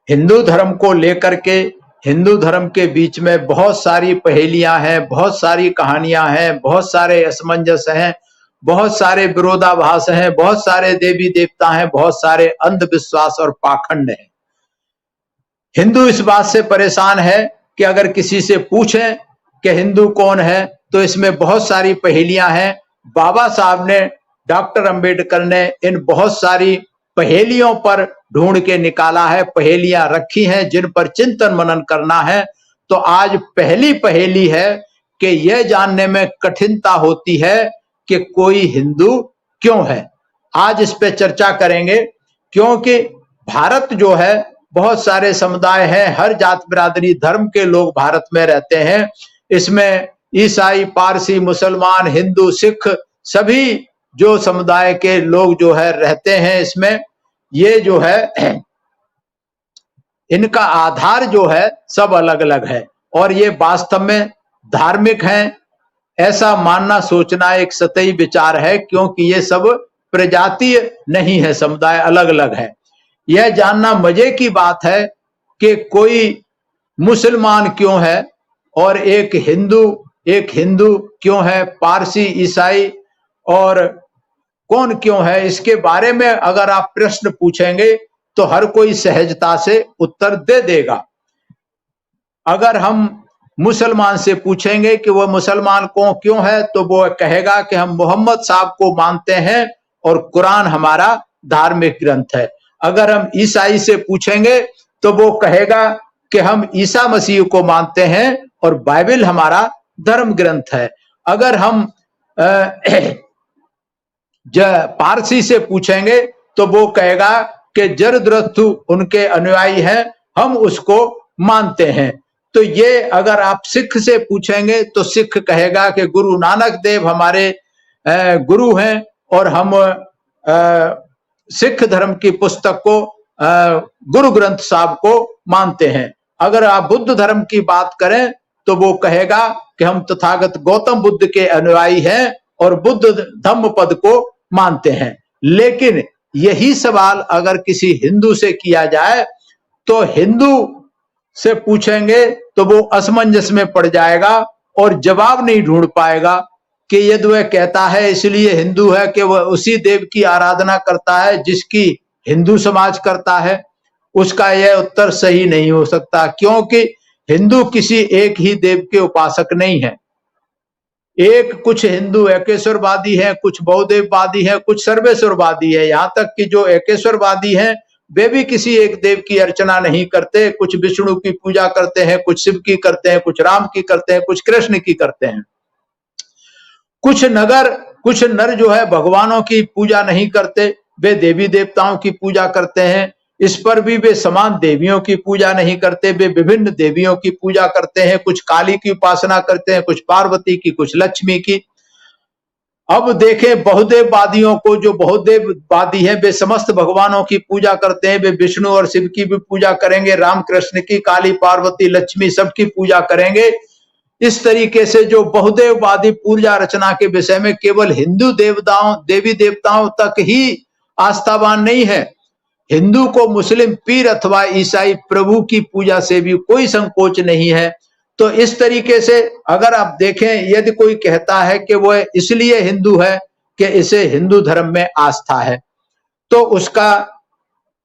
हिंदू धर्म को लेकर के हिंदू धर्म के बीच में बहुत सारी पहेलियां हैं, बहुत सारी कहानियां हैं, बहुत सारे असमंजस हैं, बहुत सारे विरोधाभास हैं, बहुत सारे देवी देवता हैं, बहुत सारे अंधविश्वास और पाखंड हैं। हिंदू इस बात से परेशान है कि अगर किसी से पूछें कि हिंदू कौन है तो इसमें बहुत सारी पहेलियां हैं। बाबा साहब ने, डॉक्टर अंबेडकर ने इन बहुत सारी पहेलियों पर ढूंढ के निकाला है, पहेलियां रखी हैं जिन पर चिंतन मनन करना है। तो आज पहली पहेली है कि यह जानने में कठिनता होती है कि कोई हिंदू क्यों है। आज इस पे चर्चा करेंगे, क्योंकि भारत जो है बहुत सारे समुदाय हैं, हर जात बिरादरी धर्म के लोग भारत में रहते हैं। इसमें ईसाई, पारसी, मुसलमान, हिंदू, सिख सभी जो समुदाय के लोग जो है रहते हैं इसमें। ये जो है इनका आधार जो है सब अलग अलग है और ये वास्तव में धार्मिक हैं ऐसा मानना सोचना एक सतही विचार है, क्योंकि ये सब प्रजातीय नहीं है, समुदाय अलग अलग है। यह जानना मजे की बात है कि कोई मुसलमान क्यों है और एक हिंदू क्यों है, पारसी, ईसाई और कौन क्यों है, इसके बारे में अगर आप प्रश्न पूछेंगे तो हर कोई सहजता से उत्तर दे देगा। अगर हम मुसलमान से पूछेंगे कि वह मुसलमान कौन क्यों है तो वो कहेगा कि हम मोहम्मद साहब को मानते हैं और कुरान हमारा धार्मिक ग्रंथ है। अगर हम ईसाई से पूछेंगे तो वो कहेगा कि हम ईसा मसीह को मानते हैं और बाइबल हमारा धर्म ग्रंथ है। अगर हम पारसी से पूछेंगे तो वो कहेगा कि जरदुस्तु उनके अनुयायी हैं, हम उसको मानते हैं। तो ये अगर आप सिख से पूछेंगे तो सिख कहेगा कि गुरु नानक देव हमारे गुरु हैं और हम सिख धर्म की पुस्तक को गुरु ग्रंथ साहब को मानते हैं। अगर आप बुद्ध धर्म की बात करें तो वो कहेगा कि हम तथागत गौतम बुद्ध के अनुयायी हैं और बुद्ध धम्म पद को मानते हैं। लेकिन यही सवाल अगर किसी हिंदू से किया जाए तो हिंदू से पूछेंगे तो वो असमंजस में पड़ जाएगा और जवाब नहीं ढूंढ पाएगा कि यदि वह कहता है इसलिए हिंदू है कि वह उसी देव की आराधना करता है जिसकी हिंदू समाज करता है। उसका यह उत्तर सही नहीं हो सकता, क्योंकि हिंदू किसी एक ही देव के उपासक नहीं है। कुछ हिंदू एकेश्वरवादी हैं, कुछ बहुदेववादी हैं, कुछ सर्वेश्वरवादी है। यहाँ तक कि जो एकेश्वरवादी हैं वे भी किसी एक देव की अर्चना नहीं करते, कुछ विष्णु की पूजा करते हैं, कुछ शिव की करते हैं, कुछ राम की करते हैं, कुछ कृष्ण की करते हैं। कुछ नर जो है भगवानों की पूजा नहीं करते, वे देवी देवताओं की पूजा करते हैं। इस पर भी वे समान देवियों की पूजा नहीं करते, वे विभिन्न देवियों की पूजा करते हैं। कुछ काली की उपासना करते हैं, कुछ पार्वती की, कुछ लक्ष्मी की। अब देखें बहुदेववादियों को, जो बहुदेववादी हैं वे समस्त भगवानों की पूजा करते हैं, वे विष्णु और शिव की भी पूजा करेंगे, राम कृष्ण की, काली, पार्वती, लक्ष्मी सबकी पूजा करेंगे। इस तरीके से जो बहुदेववादी पूजा रचना के विषय में केवल हिंदू देवी देवताओं तक ही आस्थावान नहीं है, हिंदू को मुस्लिम पीर अथवा ईसाई प्रभु की पूजा से भी कोई संकोच नहीं है। तो इस तरीके से अगर आप देखें, यदि कोई कहता है कि वह इसलिए हिंदू है कि इसे हिंदू धर्म में आस्था है, तो उसका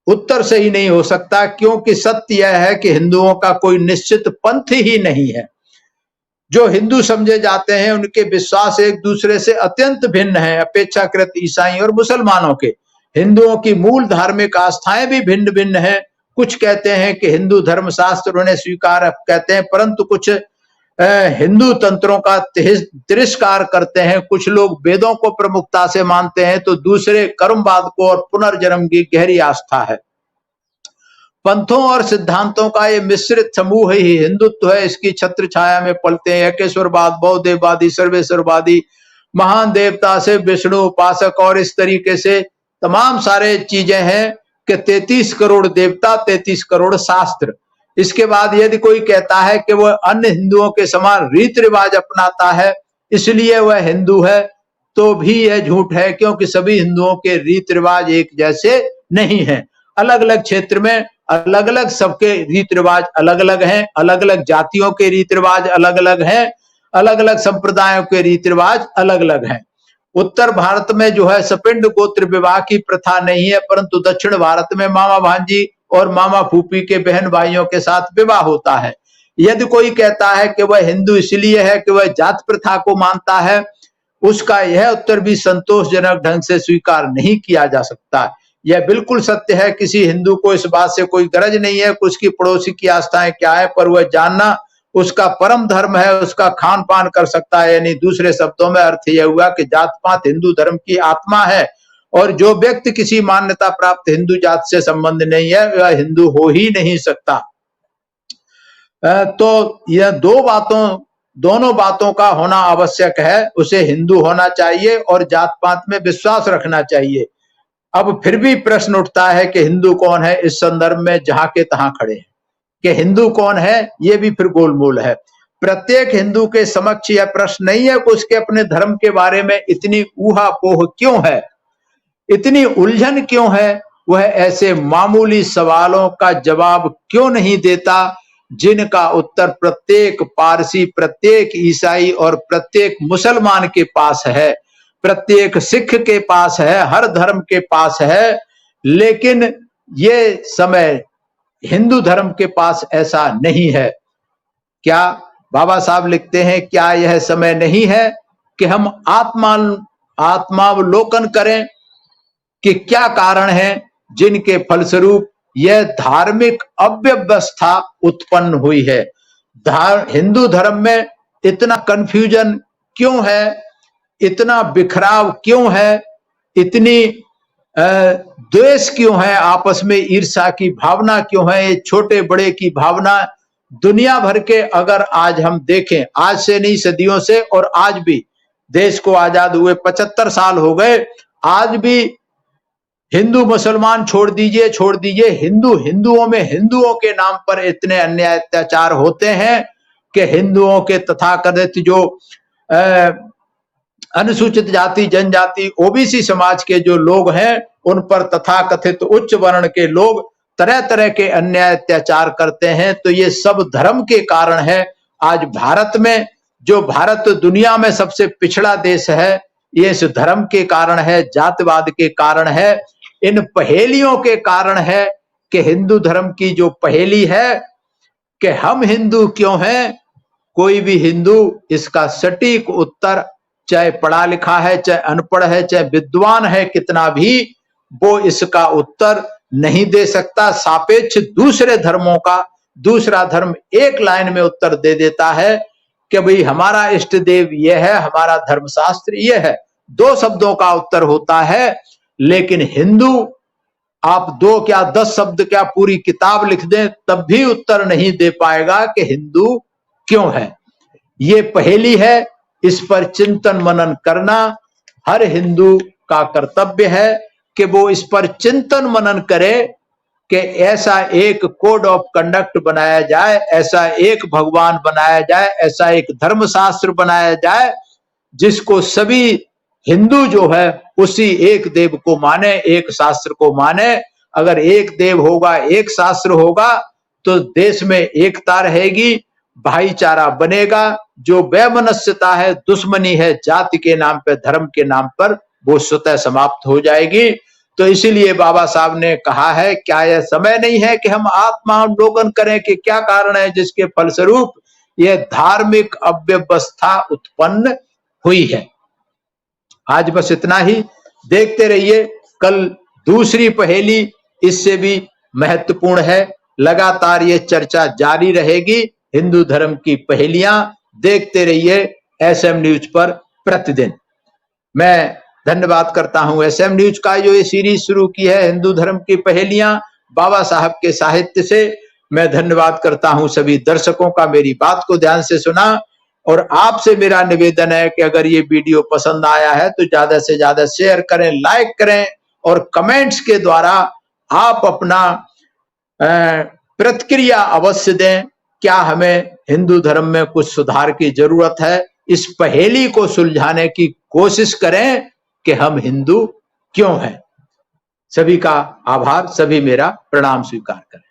उत्तर सही नहीं हो सकता, क्योंकि सत्य यह है कि हिंदुओं का कोई निश्चित पंथ ही नहीं है। जो हिंदू समझे जाते हैं उनके विश्वास एक दूसरे से अत्यंत भिन्न है, अपेक्षाकृत ईसाई और मुसलमानों के। हिंदुओं की मूल धार्मिक आस्थाएं भी भिन्न भिन्न है। कुछ कहते हैं कि हिंदू धर्मशास्त्र उन्हें स्वीकार कहते हैं, परंतु कुछ हिंदू तंत्रों का तिरस्कार करते हैं। कुछ लोग वेदों को प्रमुखता से मानते हैं तो दूसरे कर्मवाद को और पुनर्जन्म की गहरी आस्था है। पंथों और सिद्धांतों का ये मिश्रित समूह ही हिंदुत्व है। इसकी छत्र छाया में पलते हैं एकेश्वरवाद, बहुदेववादी, सर्वेश्वरवादी, महान देवता से विष्णु उपासक और इस तरीके से तमाम सारे चीजें हैं कि 33 करोड़ देवता, 33 करोड़ शास्त्र। इसके बाद यदि कोई कहता है कि वह अन्य हिंदुओं के समान रीति रिवाज अपनाता है इसलिए वह हिंदू है, तो भी यह झूठ है, क्योंकि सभी हिंदुओं के रीति रिवाज एक जैसे नहीं है। अलग अलग क्षेत्र में अलग अलग सबके रीति रिवाज अलग अलग हैं, अलग अलग जातियों के रीति रिवाज अलग अलग हैं, अलग अलग संप्रदायों के रीति रिवाज अलग अलग हैं। उत्तर भारत में जो है सपिंड गोत्र विवाह की प्रथा नहीं है, परंतु दक्षिण भारत में मामा भांजी और मामा फूफी के बहन भाइयों के साथ विवाह होता है। यदि कोई कहता है कि वह हिंदू इसलिए है कि वह जात प्रथा को मानता है, उसका यह उत्तर भी संतोषजनक ढंग से स्वीकार नहीं किया जा सकता। यह बिल्कुल सत्य है, किसी हिंदू को इस बात से कोई गरज नहीं है कि उसकी पड़ोसी की आस्थाएं क्या है, पर वह जानना उसका परम धर्म है, उसका खान पान कर सकता है। यानी दूसरे शब्दों में अर्थ यह हुआ कि जात पात हिंदू धर्म की आत्मा है, और जो व्यक्ति किसी मान्यता प्राप्त हिंदू जात से संबंध नहीं है वह हिंदू हो ही नहीं सकता। तो यह दोनों बातों का होना आवश्यक है। उसे हिंदू होना चाहिए और जात पात में विश्वास रखना चाहिए। अब फिर भी प्रश्न उठता है कि हिंदू कौन है। इस संदर्भ में जहां के तहां खड़े हैं कि हिंदू कौन है, ये भी फिर गोलमोल है। प्रत्येक हिंदू के समक्ष यह प्रश्न नहीं है कि उसके अपने धर्म के बारे में इतनी ऊहापोह क्यों है, इतनी उलझन क्यों है। वह ऐसे मामूली सवालों का जवाब क्यों नहीं देता जिनका उत्तर प्रत्येक पारसी, प्रत्येक ईसाई और प्रत्येक मुसलमान के पास है, प्रत्येक सिख के पास है, हर धर्म के पास है। लेकिन ये समय हिंदू धर्म के पास ऐसा नहीं है। क्या बाबा साहब लिखते हैं, क्या यह समय नहीं है कि हम आत्मावलोकन करें कि क्या कारण है जिनके फलस्वरूप यह धार्मिक अव्यवस्था उत्पन्न हुई है। हिंदू धर्म में इतना कंफ्यूजन क्यों है, इतना बिखराव क्यों है, इतनी द्वेष क्यों है, आपस में ईर्ष्या की भावना क्यों है, ये छोटे बड़े की भावना। दुनिया भर के अगर आज हम देखें, आज से नहीं सदियों से, और आज भी देश को आजाद हुए 75 साल हो गए, आज भी हिंदू मुसलमान छोड़ दीजिए, हिंदुओं में हिंदुओं के नाम पर इतने अन्याय अत्याचार होते हैं कि हिंदुओं के तथाकथित जो अनुसूचित जाति जनजाति ओबीसी समाज के जो लोग हैं उन पर तथाकथित उच्च वर्ण के लोग तरह तरह के अन्याय अत्याचार करते हैं। तो ये सब धर्म के कारण है। आज भारत में, जो भारत दुनिया में सबसे पिछड़ा देश है, ये इस धर्म के कारण है, जातिवाद के कारण है, इन पहेलियों के कारण है कि हिंदू धर्म की जो पहेली है कि हम हिंदू क्यों हैं, कोई भी हिंदू इसका सटीक उत्तर, चाहे पढ़ा लिखा है, चाहे अनपढ़ है, चाहे विद्वान है कितना भी, वो इसका उत्तर नहीं दे सकता। सापेक्ष दूसरे धर्मों का दूसरा धर्म एक लाइन में उत्तर दे देता है कि भाई हमारा इष्ट देव ये है, हमारा धर्मशास्त्र ये है। 2 शब्दों का उत्तर होता है। लेकिन हिंदू, आप 2 क्या 10 शब्द क्या पूरी किताब लिख दें तब भी उत्तर नहीं दे पाएगा कि हिंदू क्यों है। ये पहेली है, इस पर चिंतन मनन करना हर हिंदू का कर्तव्य है कि वो इस पर चिंतन मनन करे कि ऐसा एक कोड ऑफ कंडक्ट बनाया जाए, ऐसा एक भगवान बनाया जाए, ऐसा एक धर्मशास्त्र बनाया जाए जिसको सभी हिंदू जो है उसी एक देव को माने, एक शास्त्र को माने। अगर एक देव होगा, एक शास्त्र होगा तो देश में एकता रहेगी, भाईचारा बनेगा। जो वैमनस्यता है, दुश्मनी है जाति के नाम पर, धर्म के नाम पर, वो स्वतः समाप्त हो जाएगी। तो इसीलिए बाबा साहब ने कहा है, क्या यह समय नहीं है कि हम आत्मावलोकन करें कि क्या कारण है जिसके फलस्वरूप यह धार्मिक अव्यवस्था उत्पन्न हुई है। आज बस इतना ही, देखते रहिए। कल दूसरी पहेली इससे भी महत्वपूर्ण है। लगातार ये चर्चा जारी रहेगी। हिंदू धर्म की पहेलियां देखते रहिए एसएम न्यूज पर प्रतिदिन। मैं धन्यवाद करता हूं एसएम न्यूज का जो ये सीरीज शुरू की है हिंदू धर्म की पहेलियां बाबा साहब के साहित्य से। मैं धन्यवाद करता हूं सभी दर्शकों का, मेरी बात को ध्यान से सुना। और आपसे मेरा निवेदन है कि अगर ये वीडियो पसंद आया है तो ज्यादा से ज्यादा शेयर करें, लाइक करें और कमेंट्स के द्वारा आप अपना प्रतिक्रिया अवश्य दें। क्या हमें हिंदू धर्म में कुछ सुधार की जरूरत है, इस पहेली को सुलझाने की कोशिश करें कि हम हिंदू क्यों हैं। सभी का आभार, सभी मेरा प्रणाम स्वीकार करें।